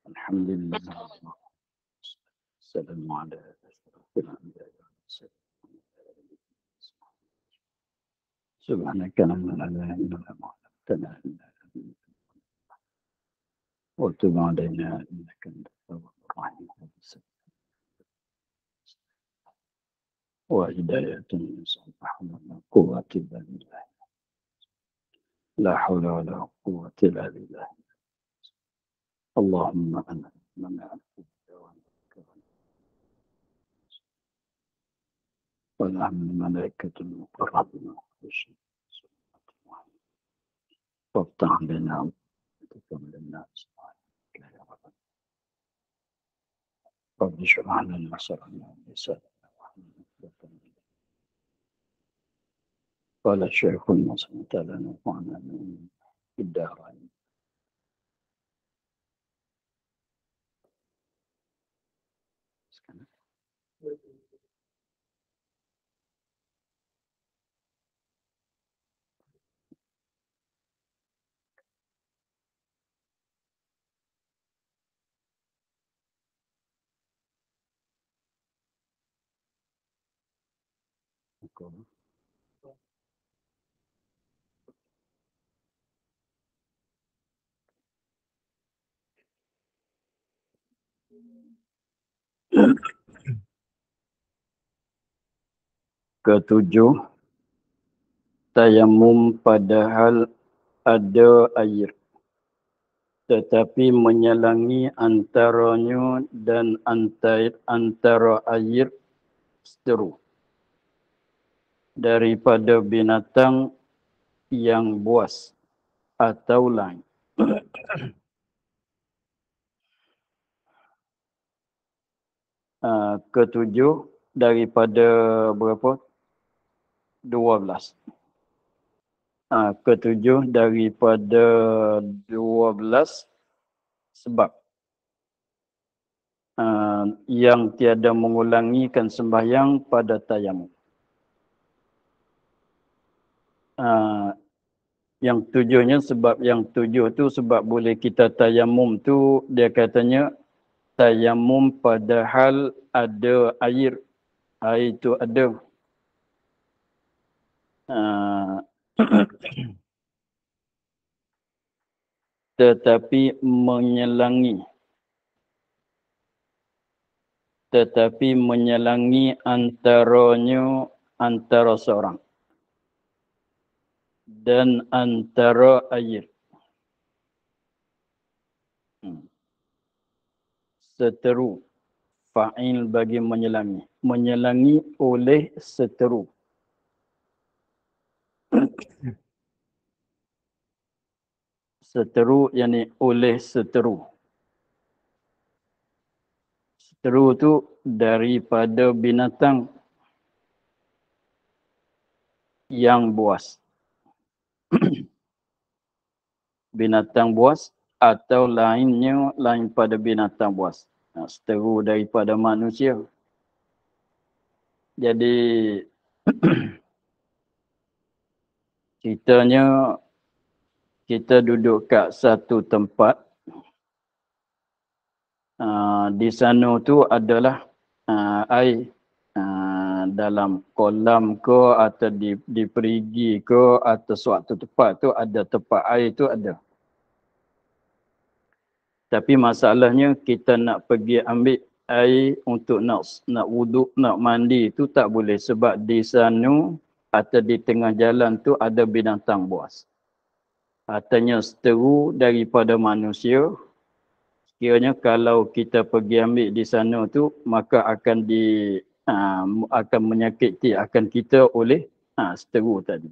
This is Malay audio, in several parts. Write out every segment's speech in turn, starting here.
الحمد لله. السلام على أشرف الأنبياء والمرسلين. سبحانك لا إله إلا أنت علمتنا وتب علينا إنك أنت التواب الرحيم. وهداية صالحة ولا قوة إلا بالله. لا حول ولا قوة إلا بالله. اللهم أنا منع ونعم الملائكة المقربين وافتح لنا وتكم للناس. رب اشرح لنا صدرنا ولساننا قال الشيخ المصري تعالى نفعنا في الدارين. Ketujuh, tayamum padahal ada air, tetapi menyalangi antaranya dan antara air seteru daripada binatang yang buas atau lain. Ketujuh daripada berapa? 12. Ketujuh daripada 12 sebab yang tiada mengulangikan sembahyang pada tayamum. Yang tujuhnya, sebab yang tujuh tu sebab boleh kita tayamum tu, dia katanya tayamum padahal ada air. Air itu ada. Tetapi menyelangi antaranya antara seorang dan antara air. Seteru, fa'il bagi menyelangi. Menyelangi oleh seteru. Seteru yakni oleh seteru. Seteru tu daripada binatang yang buas. Binatang buas atau lainnya lain pada binatang buas. Seteru daripada manusia. Jadi ceritanya kita duduk kat satu tempat. Di sana tu adalah air dalam kolam ke atau di perigi ke atau suatu tempat tu ada tempat air tu ada. Tapi masalahnya kita nak pergi ambil air untuk nak wuduk, nak mandi tu tak boleh sebab di sana atau di tengah jalan tu ada binatang buas. Artinya seteru daripada manusia. Kiranya kalau kita pergi ambil di sana tu maka akan akan menyakiti akan kita oleh seteru tadi.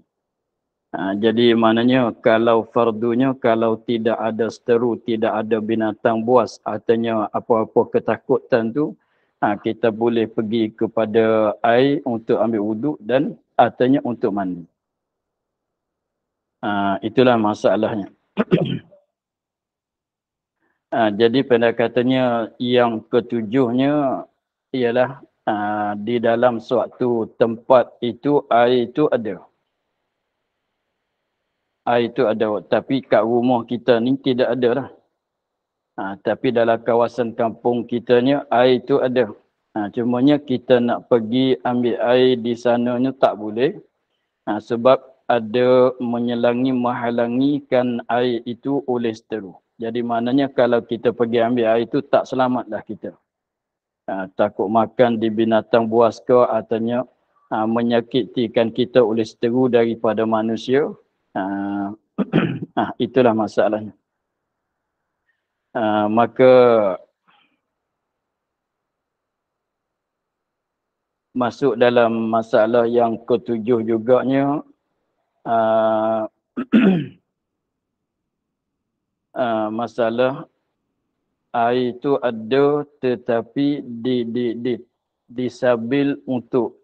Jadi maknanya kalau fardunya kalau tidak ada seteru, tidak ada binatang buas, artinya apa-apa ketakutan tu kita boleh pergi kepada air untuk ambil wuduk dan artinya untuk mandi. Itulah masalahnya. Jadi pendekatannya yang ketujuhnya ialah di dalam suatu tempat itu air itu ada. Air itu ada, tapi kat rumah kita ni tidak ada lah. Tapi dalam kawasan kampung kitanya air itu ada. Cumanya kita nak pergi ambil air di sananya tak boleh. Sebab ada menghalangikan air itu oleh seteru. Jadi maknanya kalau kita pergi ambil air itu tak selamatlah kita. Takut makan di binatang buas ke ataunya menyakitikan kita oleh seteru daripada manusia. Itulah masalahnya. Maka masuk dalam masalah yang ketujuh juganya masalah air itu ada tetapi disabil untuk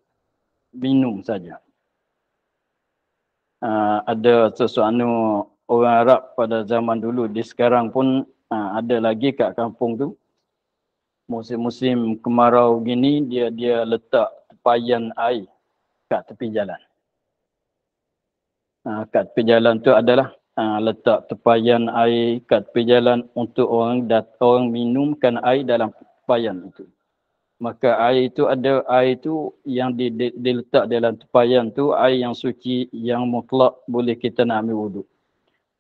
minum saja. Ada sesuatu orang Arab pada zaman dulu, di sekarang pun ada lagi kat kampung tu. Musim-musim kemarau gini dia letak tepayan air kat tepi jalan. Kat tepi jalan tu adalah letak tepayan air kat tepi jalan untuk orang minumkan air dalam tepayan itu. Maka air itu ada air itu yang diletak dalam tepayan tu air yang suci yang mutlak boleh kita nak ambil wuduk.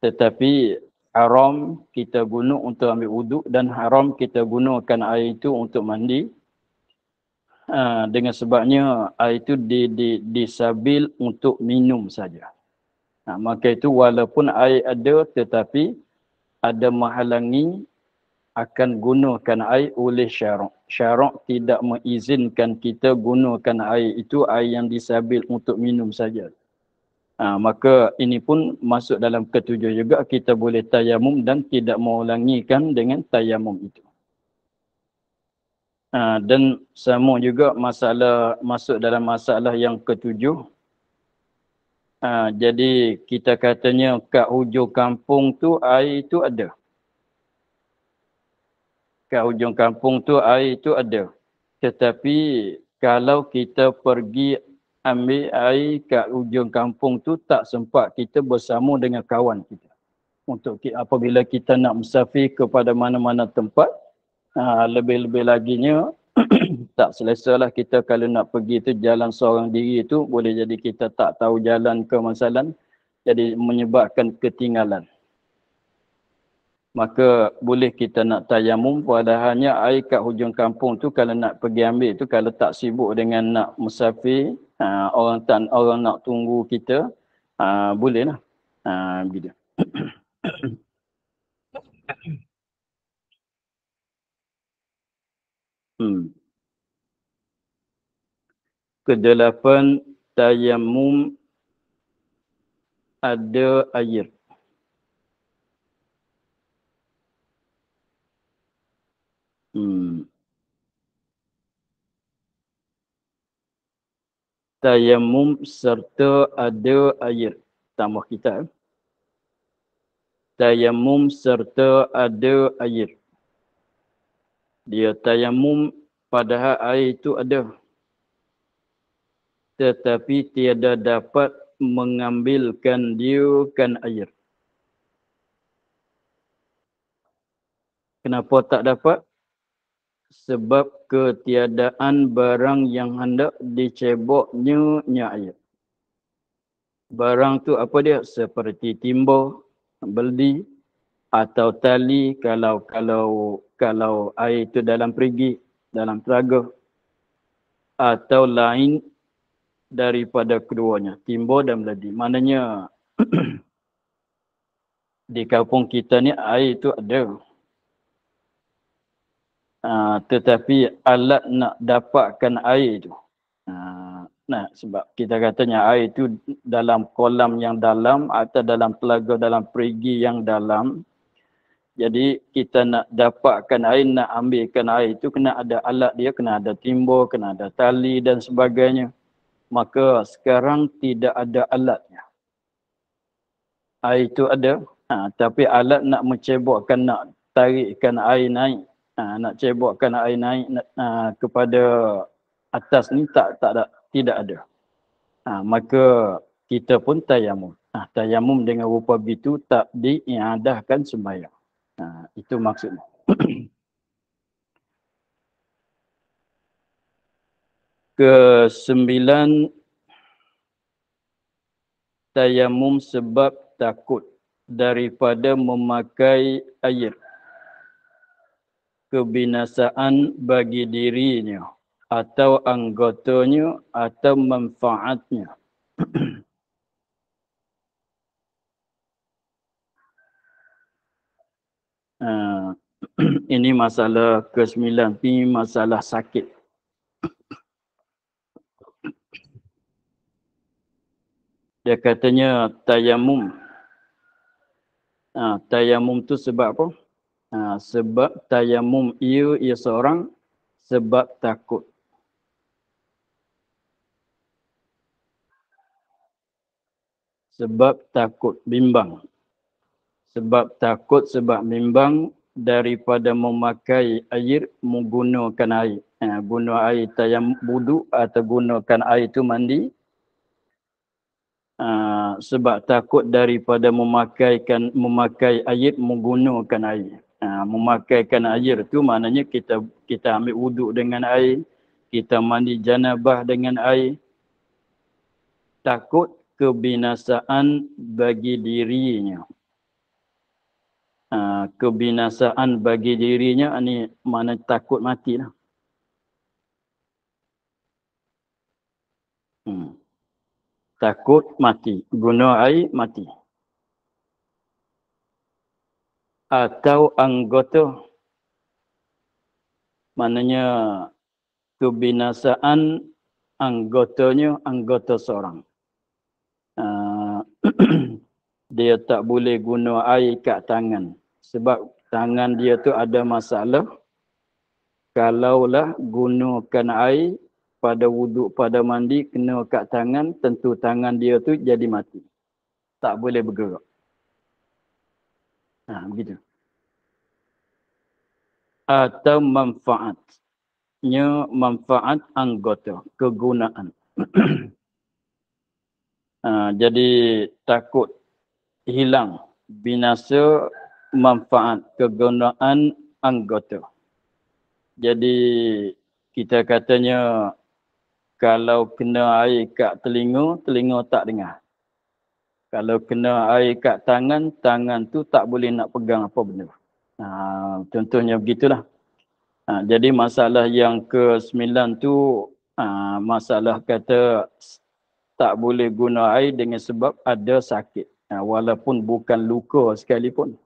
Tetapi haram kita guna untuk ambil wuduk dan haram kita gunakan air itu untuk mandi. Dengan sebabnya air itu disabil untuk minum saja. Maka itu walaupun air ada tetapi ada menghalangi akan gunakan air oleh syarak. Syarak tidak mengizinkan kita gunakan air itu air yang disabil untuk minum saja. Maka ini pun masuk dalam ketujuh juga, kita boleh tayamum dan tidak mengulangikan dengan tayamum itu. Dan sama juga masuk dalam masalah yang ketujuh. Jadi kita katanya kat hujung kampung tu air itu ada. Kat hujung kampung tu air itu ada. Tetapi kalau kita pergi ambil air kat hujung kampung tu tak sempat kita bersama dengan kawan kita. Untuk apabila kita nak musafir kepada mana-mana tempat, lebih-lebih laginya tak selesalah kita kalau nak pergi tu jalan seorang diri tu, boleh jadi kita tak tahu jalan ke masalah, jadi menyebabkan ketinggalan. Maka boleh kita nak tayamum, padahalnya air kat hujung kampung tu kalau nak pergi ambil tu, kalau tak sibuk dengan nak musafir, orang nak tunggu kita, bolehlah. Begitu. Kedelapan, tayamum ada air. Tayamum serta ada air. Tambah kita. Tayamum serta ada air. Dia tayamum padahal air itu ada. Tetapi tiada dapat mengambilkan dia kan air. Kenapa tak dapat? Sebab ketiadaan barang yang hendak diceboknya air. Barang tu apa dia? Seperti timba, beldi atau tali kalau air itu dalam perigi, dalam telaga, atau lain daripada keduanya, timba dan beldi. Maknanya di kampung kita ni air itu ada. Tetapi alat nak dapatkan air itu. Sebab kita katanya air itu dalam kolam yang dalam atau dalam telaga, dalam perigi yang dalam. Jadi kita nak dapatkan air, nak ambilkan air itu kena ada alat dia, kena ada timba, kena ada tali dan sebagainya. Maka sekarang tidak ada alatnya. Air itu ada, tapi alat nak mencebokkan, nak tarikkan air naik, nak cebokkan air naik kepada atas ni tidak ada. Maka kita pun tayamum. Tayamum dengan rupa begitu tak diiadahkan sembahyang. Itu maksudnya. Kesembilan, tayamum sebab takut daripada memakai air, kebinasaan bagi dirinya atau anggotanya atau manfaatnya. Ini masalah ke-9, ini masalah sakit. Dia katanya tayamum. Tayamum tu sebab apa? Sebab tayamum ia seorang sebab takut. Sebab takut, bimbang. Sebab takut, sebab bimbang daripada memakai air, menggunakan air. Guna air tayamum wudu atau gunakan air itu mandi. Sebab takut daripada memakai air, menggunakan air. Memakaikan air tu maknanya kita ambil wuduk dengan air, kita mandi janabah dengan air. Takut kebinasaan bagi dirinya. Kebinasaan bagi dirinya ni mana takut mati lah. Takut mati, guna air mati. Atau anggota, maknanya kebinasaan anggotanya, anggota seorang. Dia tak boleh guna air kat tangan. Sebab tangan dia tu ada masalah. Kalaulah gunakan air pada wuduk, pada mandi, kena kat tangan, tentu tangan dia tu jadi mati. Tak boleh bergerak. Begitu. Atau manfaatnya, manfaat anggota, kegunaan. Jadi takut hilang, binasa manfaat, kegunaan anggota. Jadi kita katanya kalau kena air kat telinga, telinga tak dengar. Kalau kena air kat tangan, tangan tu tak boleh nak pegang apa benda. Contohnya begitulah. Jadi masalah yang ke-9 tu, masalah kata tak boleh guna air dengan sebab ada sakit. Walaupun bukan luka sekalipun.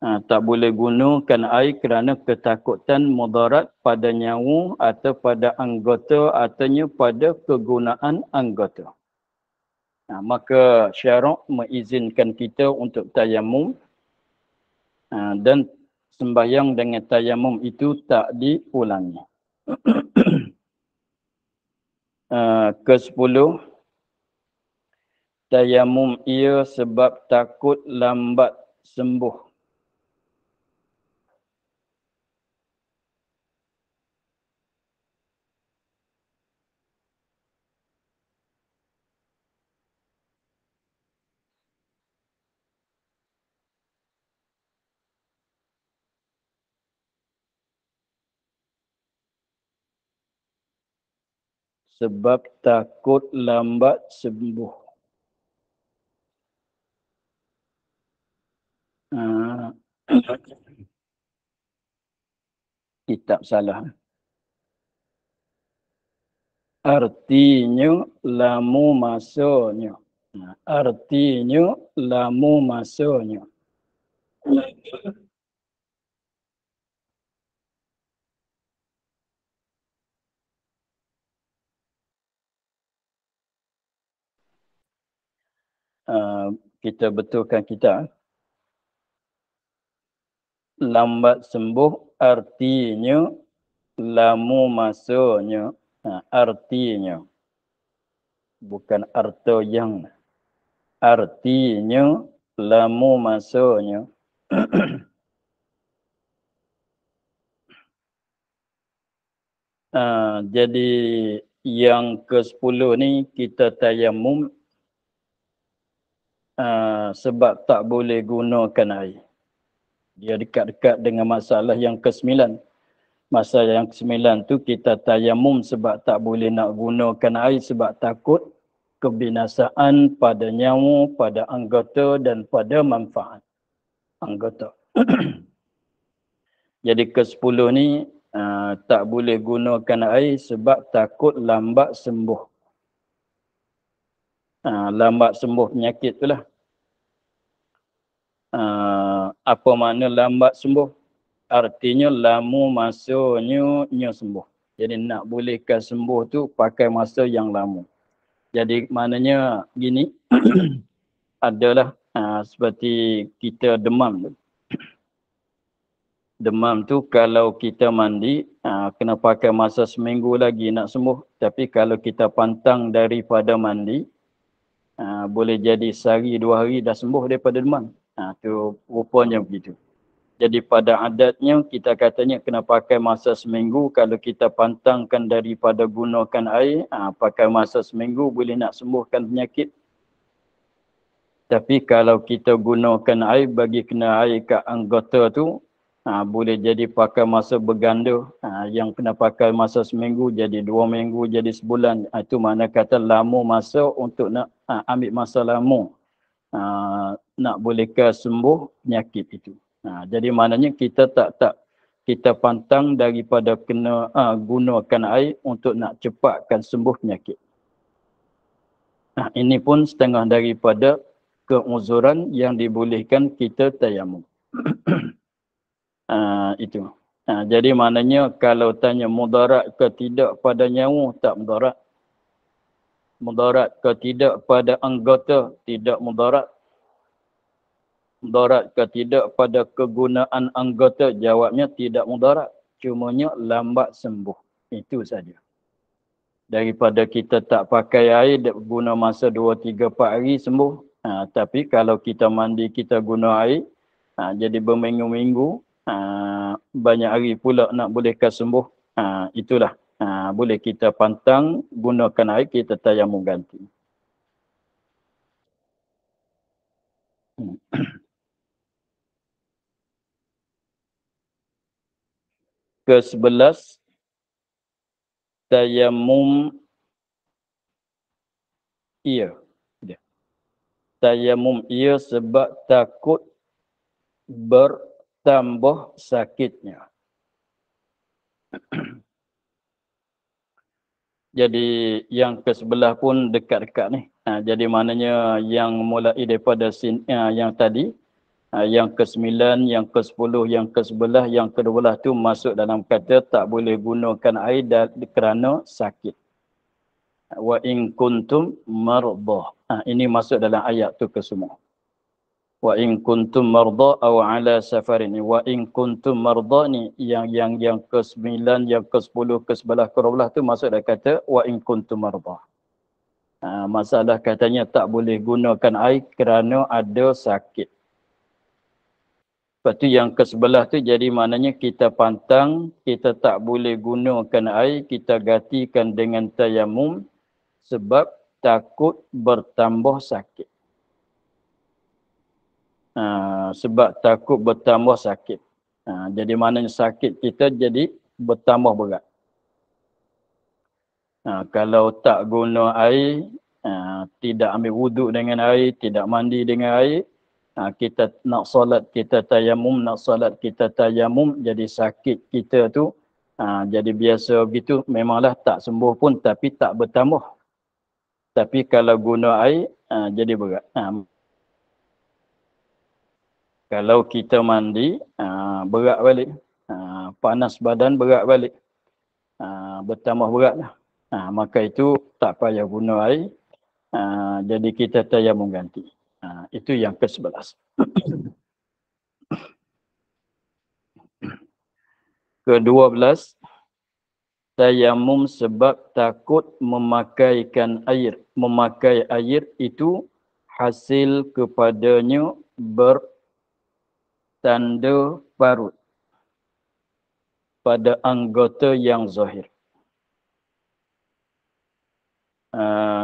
Tak boleh gunakan air kerana ketakutan mudarat pada nyawa atau pada anggota ataunya pada kegunaan anggota. Maka syarak mengizinkan kita untuk tayamum dan sembahyang dengan tayamum itu tak diulangi. Ke-10, tayamum ia sebab takut lambat sembuh. Sebab takut lambat sembuh. Kitab salah. Artinya lamu masanya. Artinya lamu masanya. Kita betulkan kita. Lambat sembuh artinya lamu masanya. Artinya. Bukan arto yang. Artinya lamu masanya. Jadi yang ke-10 ni kita tayamum sebab tak boleh gunakan air. Dia dekat-dekat dengan masalah yang ke-9. Masalah yang ke-9 tu kita tayamum sebab tak boleh nak gunakan air sebab takut kebinasaan pada nyawa, pada anggota dan pada manfaat anggota. Jadi ke-10 ni tak boleh gunakan air sebab takut lambat sembuh. Lambat sembuh penyakit tu lah. Apa makna lambat sembuh? Artinya lama masanya sembuh. Jadi nak bolehkan sembuh tu pakai masa yang lama. Jadi maknanya gini, adalah seperti kita demam tu. Demam tu kalau kita mandi, kena pakai masa seminggu lagi nak sembuh. Tapi kalau kita pantang daripada mandi, boleh jadi sehari 2 hari dah sembuh daripada demam. Tu rupanya begitu. Jadi pada adatnya kita katanya kena pakai masa seminggu. Kalau kita pantangkan daripada gunakan air, pakai masa seminggu boleh nak sembuhkan penyakit. Tapi kalau kita gunakan air bagi kena air kat anggota tu, boleh jadi pakai masa berganda. Yang kena pakai masa seminggu jadi 2 minggu, jadi sebulan. Itu mana kata lama masa untuk nak ambil masa lama. Nak bolehkah sembuh penyakit itu. Jadi maknanya kita kita pantang daripada kena gunakan air untuk nak cepatkan sembuh penyakit. Ini pun setengah daripada keuzuran yang dibolehkan kita tayamum. Itu. Jadi maknanya kalau tanya mudarat ke tidak pada nyawa, tak mudarat. Mudarat ke tidak pada anggota, tidak mudarat. Mudarat ke tidak pada kegunaan anggota, jawabnya tidak mudarat. Cumanya lambat sembuh. Itu saja. Daripada kita tak pakai air, guna masa 2, 3, 4 hari sembuh. Tapi kalau kita mandi, kita guna air, jadi berminggu-minggu, banyak hari pula nak bolehkan sembuh. Itulah. Boleh kita pantang, gunakan air, kita tayamum ganti. Ke-11, tayamum ia. Tayamum ia sebab takut bertambah sakitnya. Jadi yang ke-11 pun dekat-dekat ni. Jadi maknanya yang mulai daripada yang tadi, yang ke-9, yang ke-10, yang ke-11, yang ke-12 tu masuk dalam kata tak boleh gunakan air kerana sakit. Wa in kuntum mardah. Ini masuk dalam ayat tu ke semua. Wa in kuntum mardah aw ala safarin. Wa in kuntum mardah ni yang ke-9, yang ke-10, ke-11, ke-12 tu masuk dalam kata wa in kuntum mardah. Masalah katanya tak boleh gunakan air kerana ada sakit. Lepas tu yang ke-11 tu jadi maknanya kita pantang, kita tak boleh gunakan air, kita gantikan dengan tayamum sebab takut bertambah sakit. Sebab takut bertambah sakit. Jadi maknanya sakit kita jadi bertambah berat. Kalau tak guna air, tidak ambil wuduk dengan air, tidak mandi dengan air, kita nak solat kita tayamum, nak solat kita tayamum, jadi sakit kita tu jadi biasa begitu, memanglah tak sembuh pun tapi tak bertambah. Tapi kalau guna air, jadi berat. Kalau kita mandi, berat balik. Panas badan berat balik. Bertambah berat lah. Maka itu tak payah guna air. Jadi kita tayamum ganti. Itu yang ke-11. Ke-12, tayamum sebab takut memakaikan air. Memakai air itu hasil kepadanya bertanda parut pada anggota yang zahir.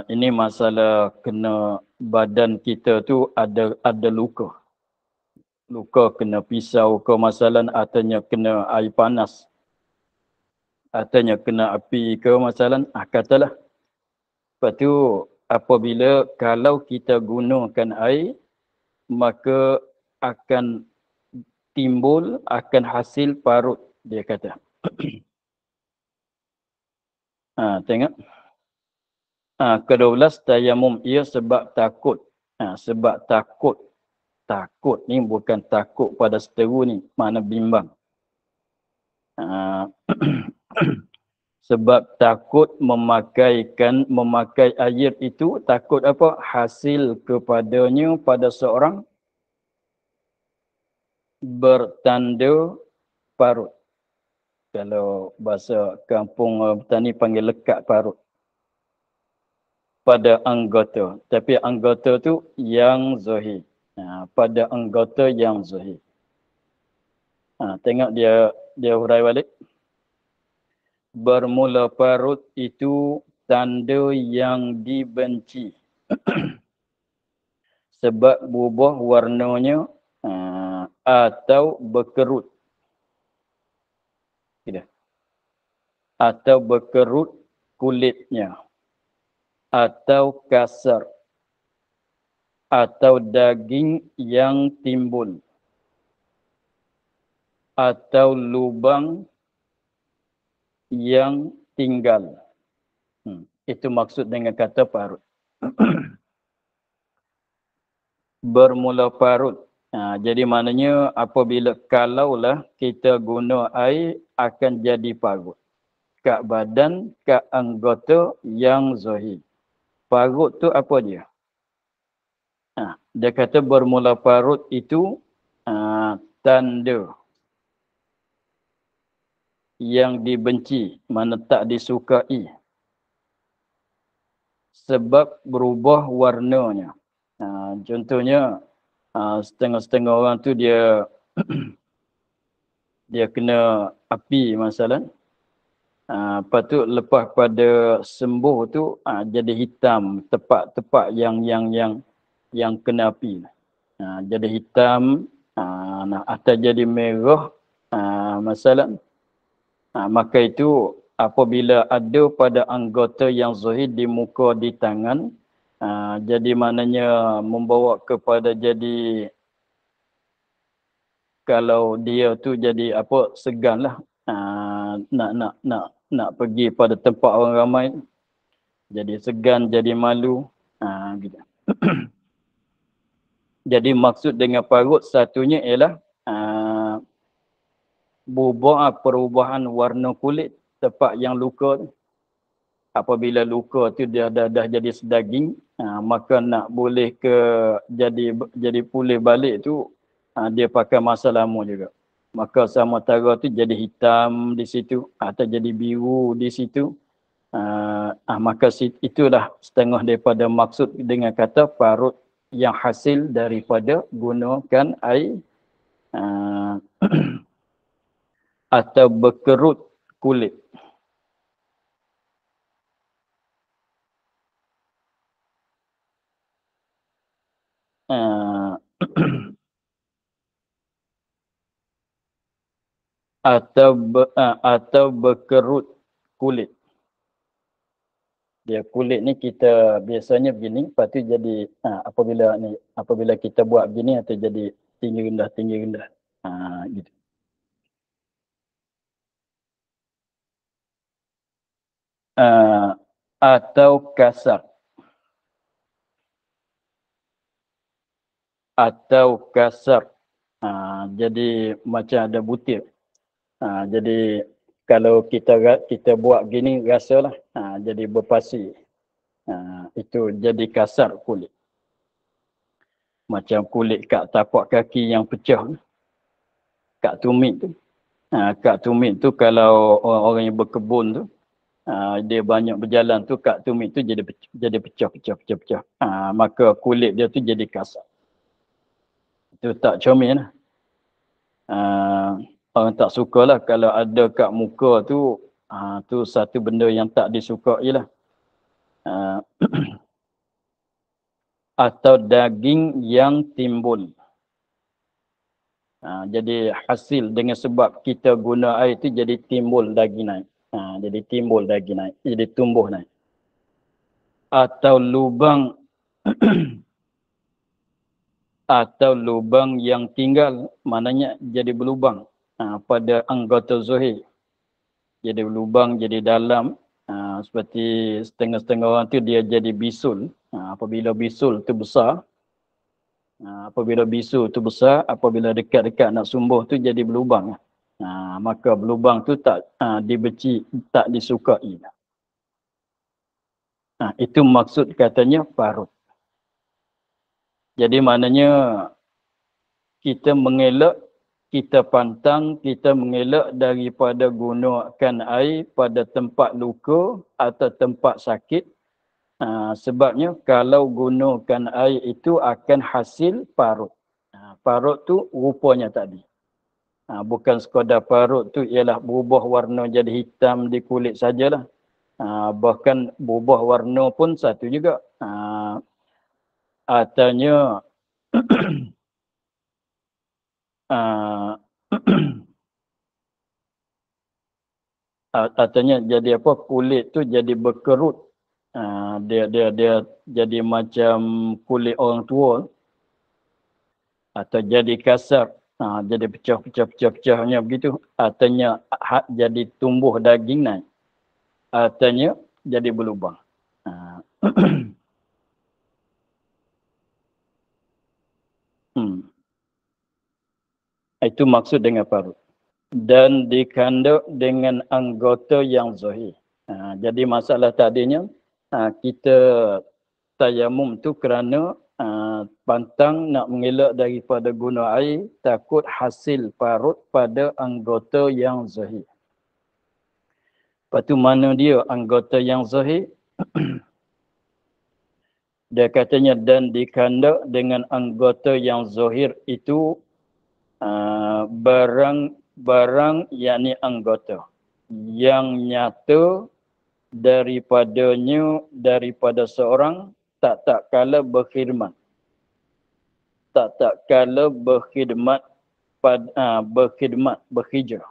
Ini masalah kena badan kita tu ada luka. luka kena pisau ke masalah, ataunya kena air panas, ataunya kena api ke masalah, katalah. Lepas tu apabila kalau kita gunakan air, maka akan timbul, akan hasil parut, dia kata. Tengok. Ke-12 tayamum, ia sebab takut. Sebab takut. Takut ni bukan takut pada seteru ni, makna bimbang. Sebab takut memakai air itu, takut apa? Hasil kepadanya pada seorang bertanda parut. Kalau bahasa kampung petani panggil lekat parut. Pada anggota. Tapi anggota tu yang zahir. Pada anggota yang zahir. Tengok dia hurai balik. Bermula parut itu tanda yang dibenci. Sebab berubah warnanya atau berkerut. Tidak. Atau berkerut kulitnya. Atau kasar, atau daging yang timbul, atau lubang yang tinggal. Itu maksud dengan kata parut. Bermula parut. Jadi maknanya apabila kalaulah kita guna air akan jadi parut. Kat badan, kat anggota yang zahir. Parut tu apa dia? Dia kata bermula parut itu tanda yang dibenci, mana tak disukai. Sebab berubah warnanya. Contohnya, setengah-setengah orang tu dia dia kena api masalah. Lepas tu lepas pada sembuh tu jadi hitam tepat-tepat yang kena api. Jadi hitam, atau jadi merah masalah. Maka itu apabila ada pada anggota yang zahir di muka, di tangan, jadi maknanya membawa kepada jadi, kalau dia tu jadi apa, seganlah nak pergi pada tempat orang ramai, jadi segan, jadi malu, gitu. Jadi maksud dengan parut satunya ialah perubahan warna kulit tempat yang luka tu. Apabila luka tu dia dah jadi sedaging, maka nak boleh jadi pulih balik tu, dia pakai masa lama juga. Maka sama tara tu jadi hitam di situ atau jadi biru di situ. Maka itulah setengah daripada maksud dengan kata parut yang hasil daripada gunakan air atau berkerut kulit. Atau berkerut kulit. Dia kulit ni kita biasanya begini, lepas tu jadi apabila kita buat begini atau jadi tinggi rendah. Gitu. Atau kasar. Jadi macam ada butir. Jadi kalau kita buat gini rasalah, jadi berpasir. Itu jadi kasar kulit. Macam kulit kat tapak kaki yang pecah. Kat tumit tu. Kat tumit tu kalau orang yang berkebun tu, dia banyak berjalan tu, kat tumit tu jadi pecah. Maka kulit dia tu jadi kasar. Itu tak comel lah. Orang tak sukalah kalau ada kat muka tu, tu satu benda yang tak disukai lah. Atau daging yang timbul. Jadi hasil dengan sebab kita guna air tu jadi timbul daging naik. Jadi timbul daging naik. Jadi tumbuh naik. Atau lubang atau lubang yang tinggal, maknanya jadi berlubang pada anggota zuhir. Jadi berlubang, jadi dalam. Seperti setengah-setengah orang tu dia jadi bisul. Apabila bisul tu besar, apabila bisul tu besar, apabila dekat-dekat nak sumbuh tu jadi berlubang. Maka berlubang tu tak dibenci, tak disukai. Itu maksud katanya parut. Jadi maknanya kita mengelak, kita pantang, kita mengelak daripada gunakan air pada tempat luka atau tempat sakit. Sebabnya kalau gunakan air itu akan hasil parut. Parut tu rupanya tadi. Bukan sekadar parut tu ialah berubah warna jadi hitam di kulit sajalah. Bahkan berubah warna pun satu juga. Artinya artinya jadi apa, kulit tu jadi berkerut. Dia jadi macam kulit orang tua atau jadi kasar, jadi pecah-pecah-pecah-pecahnya begitu. Artinya jadi tumbuh daging naik. Artinya jadi berlubang. Itu maksud dengan parut. Dan dikandung dengan anggota yang zahir. Jadi masalah tadinya kita tayamum tu kerana pantang nak mengelak daripada guna air, takut hasil parut pada anggota yang zahir. Lepas tu mana dia anggota yang zahir? Dia katanya dan dikandung dengan anggota yang zahir itu barang yakni anggota yang nyata daripada seorang tak kala berkhidmat. Tak kala berkhidmat berhijrah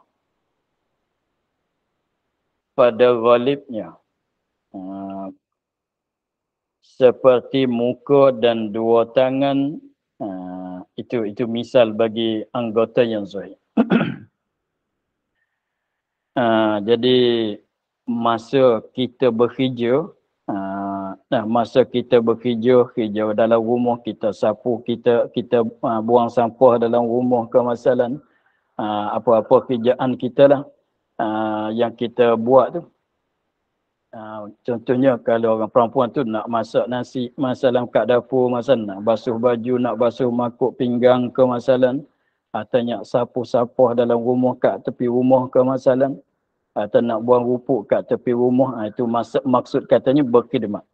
pada ghalibnya. Seperti muka dan dua tangan. Itu misal bagi anggota yang zahir. Jadi masa kita berhijrah, masa kita berhijrah, hijrah dalam rumah, kita sapu, kita buang sampah dalam rumah ke masalah, apa-apa kerjaan kita lah yang kita buat tu. Contohnya kalau orang perempuan tu nak masak nasi, masalah kat dapur, masalah nak basuh baju, nak basuh makuk pinggang ke masalah, atau nak sapu sapah dalam rumah kat tepi rumah ke masalah, atau nak buang rupuk kat tepi rumah, itu maksud katanya berkhidmat.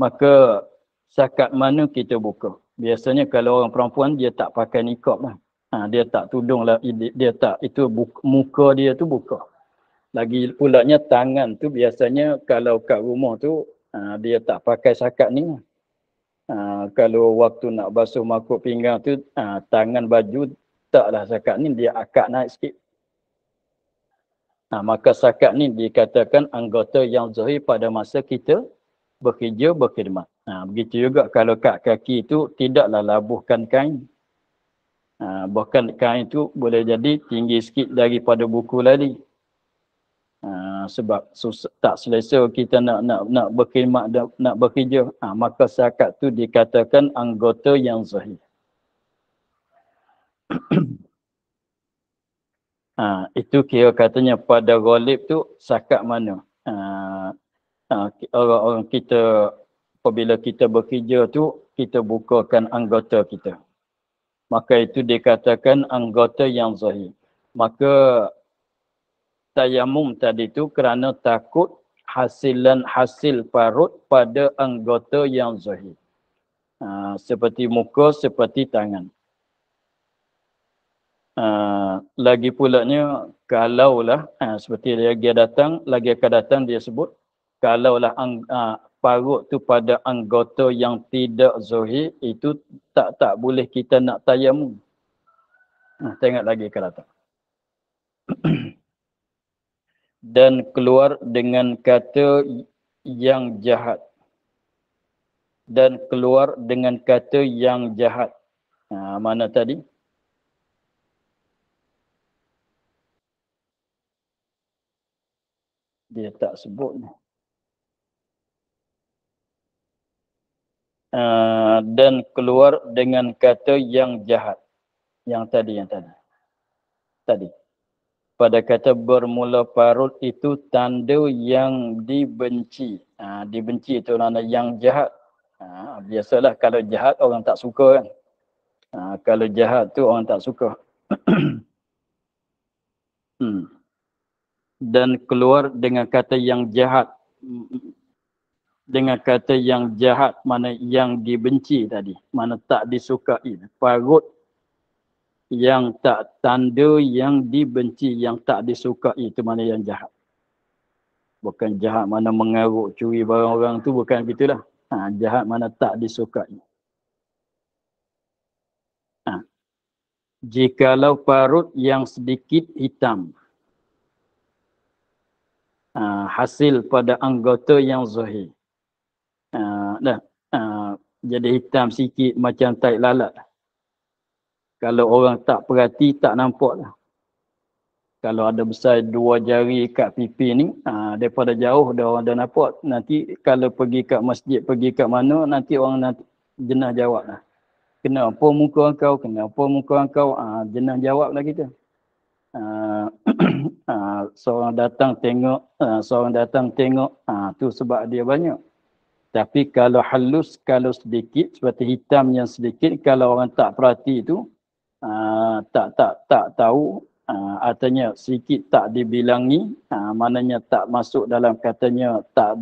Maka sakat mana kita buka? Biasanya kalau orang perempuan dia tak pakai nikab lah. Dia tak tudung lah, dia tak, itu muka dia tu buka. Lagi pulaknya tangan tu biasanya kalau kat rumah tu dia tak pakai sakat ni. Kalau waktu nak basuh makuk pinggang tu tangan baju taklah sakat ni, dia akak naik sikit. Maka sakat ni dikatakan anggota yang zahir pada masa kita bekerja, berkhidmat. Begitu juga kalau kat kaki tu tidaklah labuhkan kain. Bahkan kain tu boleh jadi tinggi sikit daripada buku lali. Sebab tak selesa kita nak berkhidmat, nak bekerja, maka sakat tu dikatakan anggota yang zahir. Itu kira katanya pada ghalib tu sakat mana. Orang kita apabila kita bekerja tu kita bukakan anggota kita, maka itu dikatakan anggota yang zahir. Maka tayamum tadi tu kerana takut hasil parut pada anggota yang zahir. Seperti muka, seperti tangan. Lagi pulaknya kalaulah seperti lagi akan datang dia sebut, kalaulah parut tu pada anggota yang tidak zahir, itu tak boleh kita nak tayamum. Tengok lagi ke atas. Dan keluar dengan kata yang jahat. Dan keluar dengan kata yang jahat. Mana tadi? Dia tak sebut. Dan keluar dengan kata yang jahat. Yang tadi. Tadi. Pada kata bermula parut itu tanda yang dibenci. Dibenci itu makna yang jahat. Biasalah kalau jahat orang tak suka kan. Kalau jahat tu orang tak suka. Dan keluar dengan kata yang jahat. Dengan kata yang jahat, mana yang dibenci tadi. Mana tak disukai. Parut yang tak tanda yang dibenci, yang tak disukai itu mana yang jahat. Bukan jahat mana mengaruk, curi barang orang tu, bukan gitulah. Jahat mana tak disukai. Jikalau parut yang sedikit hitam, hasil pada anggota yang zahir. Jadi hitam sikit macam tai lalat. Kalau orang tak perhati, tak nampak lah. Kalau ada besar 2 jari kat pipi ni, daripada jauh dah orang dah nampak. Nanti kalau pergi kat masjid, pergi kat mana, nanti orang nanti jenah jawab lah. Kenapa muka kau? Kenapa muka kau? Jenah jawab lah kita. Seorang datang tengok, tu sebab dia banyak. Tapi kalau halus, kalau sedikit, seperti hitam yang sedikit, kalau orang tak perhati tu, tak tahu, artinya sedikit tak dibilangi, maknanya tak masuk dalam katanya tak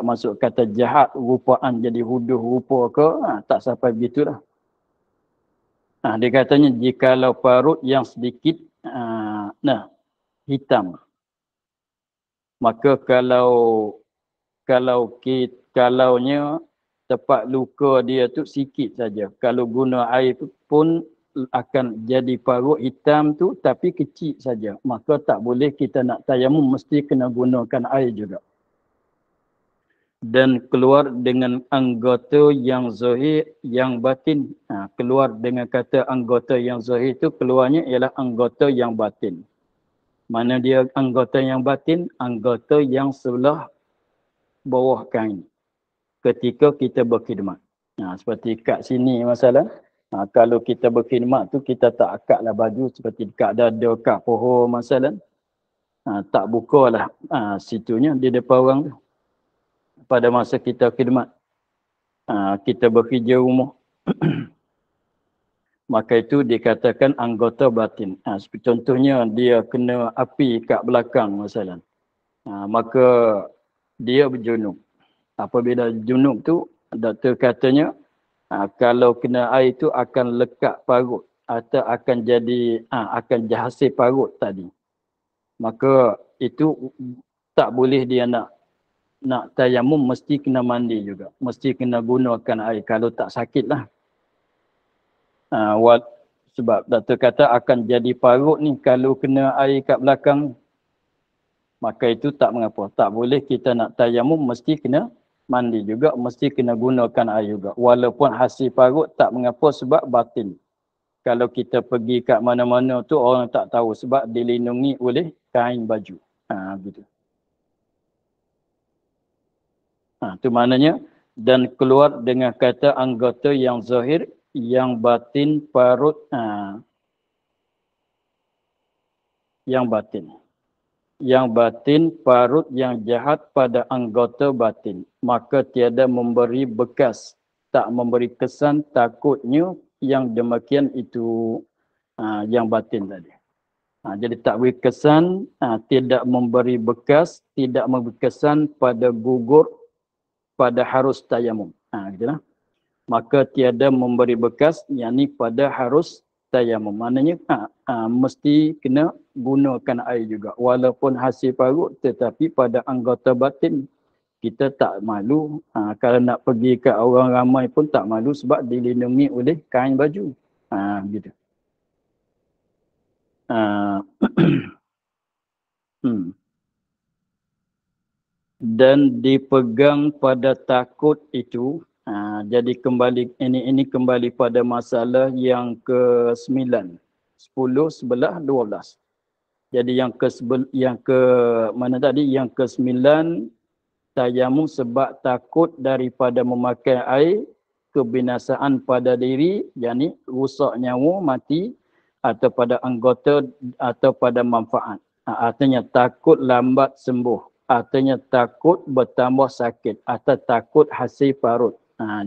masuk kata jahat, rupaan jadi huduh rupa ke, tak sampai begitulah. Dia katanya jikalau parut yang sedikit hitam, maka kalaunya tempat luka dia tu sikit saja. Kalau guna air pun akan jadi parut hitam tu tapi kecil saja. Maka tak boleh kita nak tayamum, mesti kena gunakan air juga. Dan keluar dengan anggota yang zahir, yang batin. Keluar dengan kata anggota yang zahir itu keluarnya ialah anggota yang batin. Mana dia anggota yang batin? Anggota yang sebelah bawah kain. Ketika kita berkhidmat. Seperti kat sini masalah. Kalau kita berkhidmat tu kita tak akadlah baju seperti kat dada, kat pohon masalah. Tak bukalah situnya di depan orang tu. Pada masa kita khidmat. Kita bekerja rumah. Maka itu dikatakan anggota batin. Contohnya dia kena api kat belakang masalah. Maka dia berjunub. Apabila junub tu, doktor katanya, kalau kena air tu akan lekat parut atau akan jadi akan hasil parut tadi. Maka itu tak boleh dia nak tayamum, mesti kena mandi juga. Mesti kena gunakan air kalau tak sakit lah. Sebab doktor kata akan jadi parut ni kalau kena air kat belakang. Maka itu tak mengapa. Tak boleh kita nak tayamum, mesti kena mandi juga, mesti kena gunakan air juga. Walaupun hasil parut tak mengapa sebab batin. Kalau kita pergi kat mana-mana tu orang tak tahu sebab dilindungi oleh kain baju. Gitu. Tu maknanya dan keluar dengan kata anggota yang zahir, yang batin parut, yang batin. Yang batin parut yang jahat pada anggota batin. Maka tiada memberi bekas, tak memberi kesan takutnya yang demikian itu yang batin tadi. Jadi tak beri kesan, tidak memberi bekas, tidak memberi kesan pada gugur, pada harus tayamum. Gitulah. Maka tiada memberi bekas, yakni pada harus tayamum. Maknanya mesti kena gunakan air juga. Walaupun hasil parut, tetapi pada anggota batin kita tak malu. Kalau nak pergi ke orang ramai pun tak malu sebab dilindungi oleh kain baju. Gitu. Uh, dan dipegang pada takut itu. Jadi kembali ini kembali pada masalah yang ke-9, 10, 11, 12. Jadi yang ke mana tadi? Yang ke-9 tayamum sebab takut daripada memakai air, kebinasaan pada diri, yakni rusak nyawa, mati, atau pada anggota atau pada manfaat. Artinya takut lambat sembuh. Artinya takut bertambah sakit atau takut hasil parut.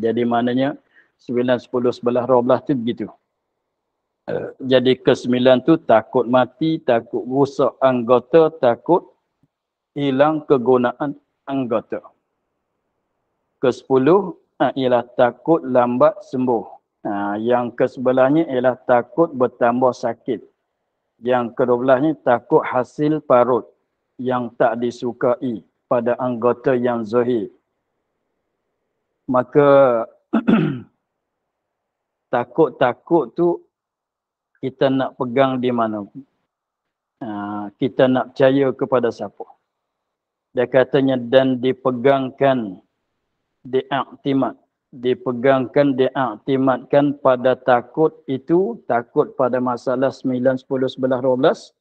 Jadi maknanya 9, 10, 11, 12 tu begitu. Jadi ke-9 tu takut mati, takut rusak anggota, takut hilang kegunaan anggota. Ke-10 ialah takut lambat sembuh. Yang ke-11-nya ialah takut bertambah sakit. Yang ke-12-nya takut hasil parut yang tak disukai pada anggota yang zahir. Maka takut-takut tu kita nak pegang di mana? Kita nak percaya kepada siapa? Dia katanya dan dipegangkan, diaktimatkan pada takut itu, takut pada masalah 9, 10, 11, 12.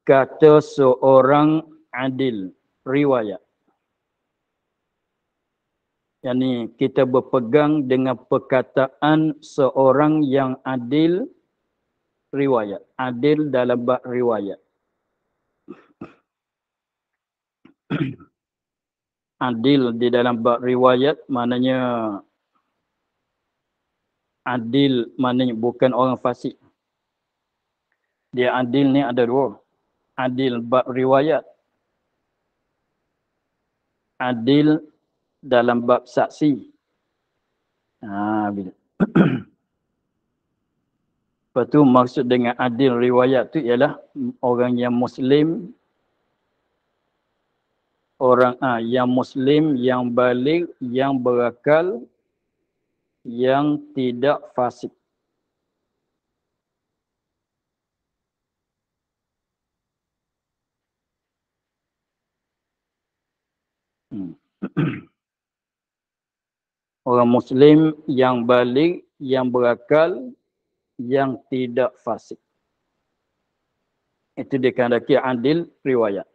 Kata seorang adil, riwayat. Yani kita berpegang dengan perkataan seorang yang adil, riwayat. Adil dalam bab riwayat. Adil di dalam bab riwayat maknanya adil maknanya bukan orang fasik. Dia adil ni ada dua. Adil bab riwayat. Adil dalam bab saksi. Bila. Lepas tu maksud dengan adil riwayat tu ialah orang yang Muslim, yang Muslim, yang baligh, yang berakal, yang tidak fasik. Orang Muslim yang baligh, yang berakal, yang tidak fasik. Itu dikandaki adil riwayat.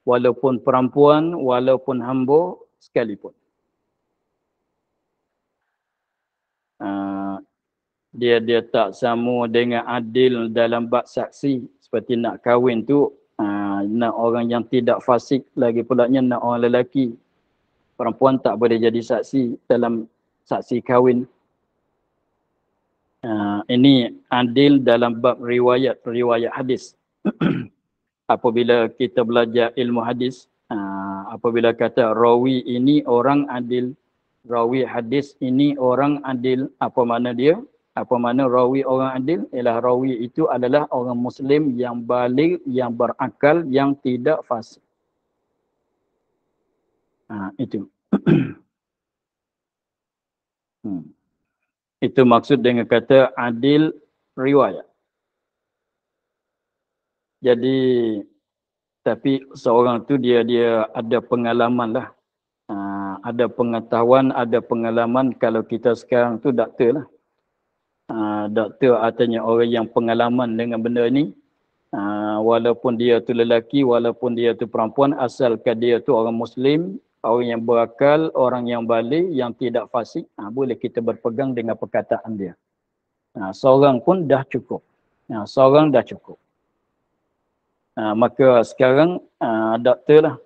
Walaupun perempuan, walaupun hamba sekalipun. Dia tak sama dengan adil dalam bab saksi. Seperti nak kahwin tu, nak orang yang tidak fasik, lagi pulaknya nak orang lelaki. Perempuan tak boleh jadi saksi dalam saksi kahwin. Ini adil dalam bab riwayat hadis. Apabila kita belajar ilmu hadis, apabila kata rawi ini orang adil, rawi hadis ini orang adil, apa makna dia? Apa makna rawi orang adil? Ialah rawi itu adalah orang Muslim yang baligh, yang berakal, yang tidak fasik. Itu. Itu maksud dengan kata adil riwayat. Jadi, tapi seorang tu dia ada pengalaman lah. Ada pengetahuan, ada pengalaman. Kalau kita sekarang tu doktor lah. Doktor artinya orang yang pengalaman dengan benda ni. Walaupun dia tu lelaki, walaupun dia tu perempuan, asalkan dia tu orang Muslim, orang yang berakal, orang yang baligh, yang tidak fasik, boleh kita berpegang dengan perkataan dia. Seorang pun dah cukup. Seorang dah cukup. Maka sekarang doktor lah.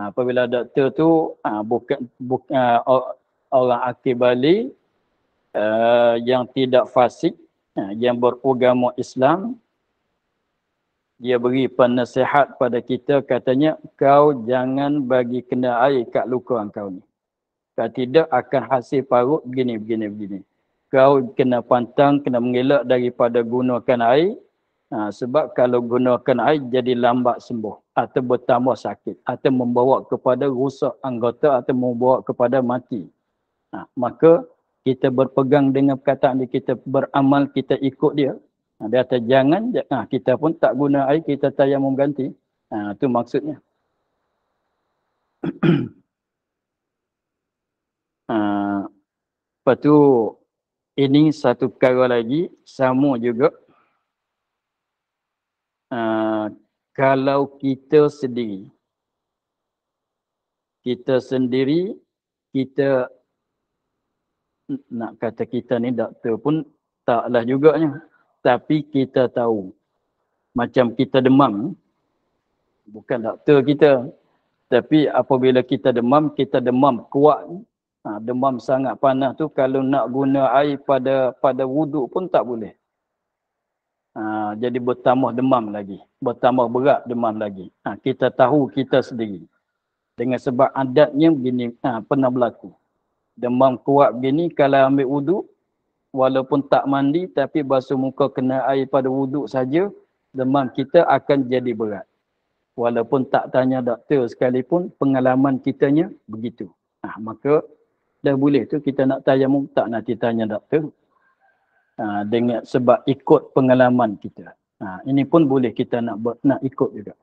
Apabila doktor tu bukan orang akil baligh, yang tidak fasik, yang beragama Islam, dia beri penasihat pada kita, katanya kau jangan bagi kena air kat luka kau ni. Kalau tidak akan hasil parut begini. Kau kena pantang, kena mengelak daripada gunakan air. Sebab kalau gunakan air jadi lambat sembuh atau bertambah sakit atau membawa kepada rusak anggota atau membawa kepada mati. Maka kita berpegang dengan perkataan dia, kita beramal, kita ikut dia. Dia kata jangan, kita pun tak guna air, kita tayamum ganti. Itu maksudnya. Lepas tu, ini satu perkara lagi, sama juga. Kalau kita sendiri, kita nak kata kita ni doktor pun taklah juganya. Tapi kita tahu, macam kita demam, bukan doktor kita. Tapi apabila kita demam kuat, demam sangat panas tu, kalau nak guna air pada wuduk pun tak boleh. Jadi bertambah demam lagi, bertambah berat demam lagi. Kita tahu kita sendiri. Dengan sebab adatnya begini, pernah berlaku. Demam kuat begini, kalau ambil wuduk, walaupun tak mandi, tapi basuh muka kena air pada wuduk saja, demam kita akan jadi berat. Walaupun tak tanya doktor sekalipun, pengalaman kitanya begitu. Maka dah boleh tu kita nak tayamum, tak nanti tanya doktor. Dengan sebab ikut pengalaman kita. Ini pun boleh kita nak ikut juga.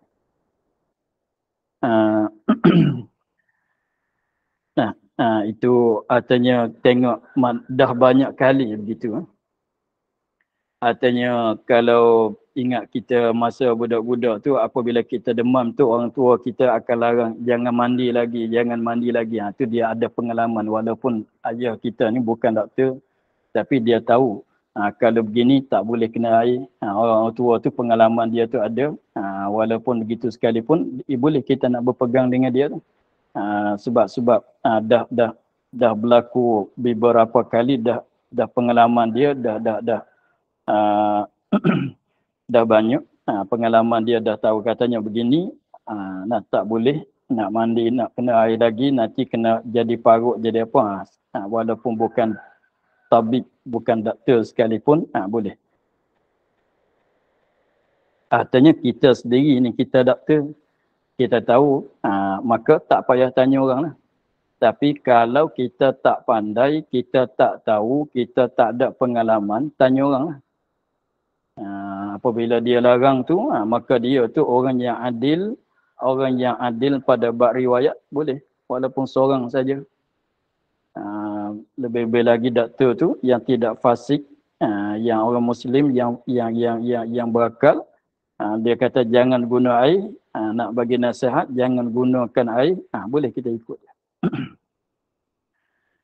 Itu artinya tengok dah banyak kali begitu. Artinya kalau ingat kita masa budak-budak tu, apabila kita demam tu, orang tua kita akan larang jangan mandi lagi. Tu dia ada pengalaman, walaupun ayah kita ni bukan doktor, tapi dia tahu kalau begini tak boleh kena air. Orang tua tu pengalaman dia tu ada. Walaupun begitu sekalipun, boleh kita nak berpegang dengan dia tu. Sebab dah berlaku beberapa kali, dah pengalaman dia dah banyak. Pengalaman dia dah tahu katanya begini, nak tak boleh nak mandi, nak kena air lagi, nanti kena jadi parut, jadi apa. Walaupun bukan tabib, bukan doktor sekalipun, boleh. Artinya kita sendiri ni, kita doktor, kita tahu, maka tak payah tanya orang lah. Tapi kalau kita tak pandai, kita tak tahu, kita tak ada pengalaman, tanya orang lah. Apabila dia larang tu, maka dia tu orang yang adil pada bab riwayat, boleh. Walaupun seorang saja. Lebih-lebih lagi doktor tu yang tidak fasik, yang orang Muslim yang berakal, dia kata jangan guna air, nak bagi nasihat jangan gunakan air, boleh kita ikut.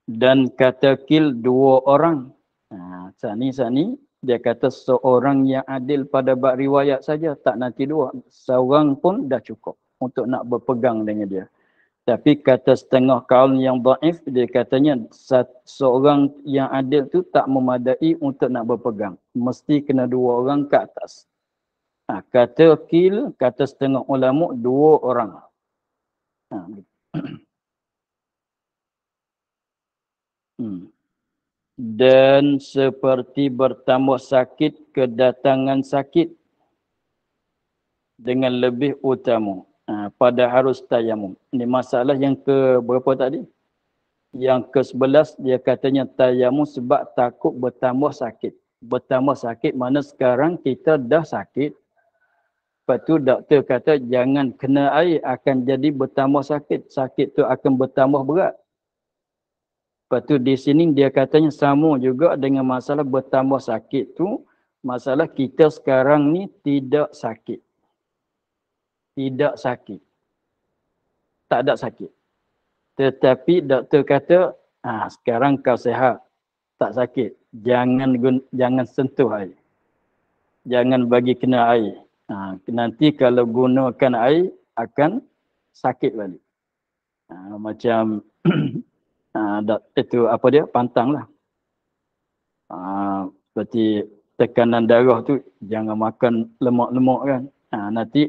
Dan kata kil 2 orang. Sani dia kata seorang yang adil pada bab riwayat saja, tak nanti 2. Seorang pun dah cukup untuk nak berpegang dengan dia. Tapi kata setengah kaul yang dhaif, dia katanya seorang yang adil tu tak memadai untuk nak berpegang. Mesti kena 2 orang ke atas. Kata kil, kata setengah ulama 2 orang. Dan seperti bertambah sakit, kedatangan sakit dengan lebih utama pada harus tayamum. Ini masalah yang ke berapa tadi? Yang ke-11, dia katanya tayamum sebab takut bertambah sakit. Bertambah sakit mana sekarang kita dah sakit. Lepas tu doktor kata jangan kena air, akan jadi bertambah sakit. Sakit tu akan bertambah berat. Lepas tu di sini dia katanya sama juga dengan masalah bertambah sakit tu. Masalah kita sekarang ni tidak sakit. Tidak sakit. Tak ada sakit. Tetapi doktor kata, sekarang kau sihat. Tak sakit. Jangan sentuh air. Jangan bagi kena air. Nanti kalau gunakan air, akan sakit balik. Macam... itu apa dia, pantang lah. Seperti tekanan darah tu jangan makan lemak-lemak kan. Nanti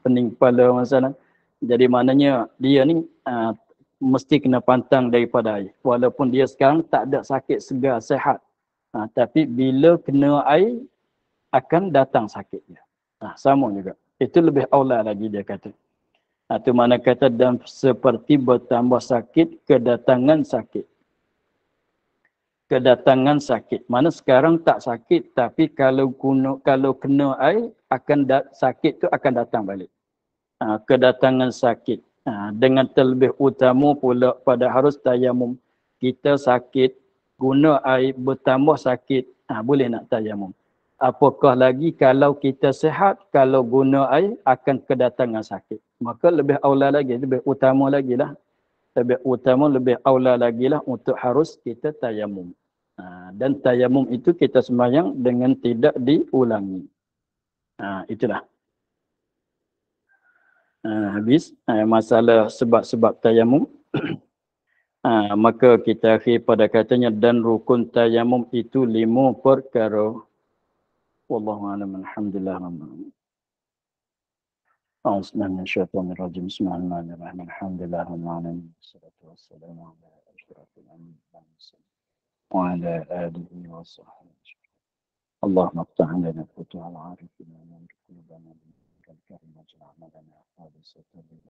pening kepala masalah. Jadi maknanya dia ni mesti kena pantang daripada air. Walaupun dia sekarang tak ada sakit, segar, sehat. Tapi bila kena air akan datang sakitnya. Sama juga. Itu lebih aula lagi dia kata. Itu mana kata dan seperti bertambah sakit, kedatangan sakit. kedatangan sakit. Mana sekarang tak sakit, tapi kalau kena air, sakit tu akan datang balik. Kedatangan sakit. Dengan terlebih utama pula pada harus tayamum. Kita sakit, guna air bertambah sakit, boleh nak tayamum. Apakah lagi kalau kita sihat, kalau guna air akan kedatangan sakit. Maka lebih aula lagi, lebih utama lagi lah. Lebih utama, lebih aula lagi lah untuk harus kita tayamum. Dan tayamum itu kita sembahyang dengan tidak diulangi. Itulah. Habis masalah sebab-sebab tayamum. Maka kita akhir pada katanya dan rukun tayamum itu 5 perkara. Wallahu a'lam. Alhamdulillah. A'udzubillahi minasyaitonirrajim. Bismillahirrahmanirrahim. Alhamdulillah rabbil alamin. Wassalatu wassalamu ala asyrafil anbiya'i wa ala alihi wa sahbihi. اللهم افتح لنا فتوح العارفين ومن قلوبنا بالكريم واجعل عملنا خالصا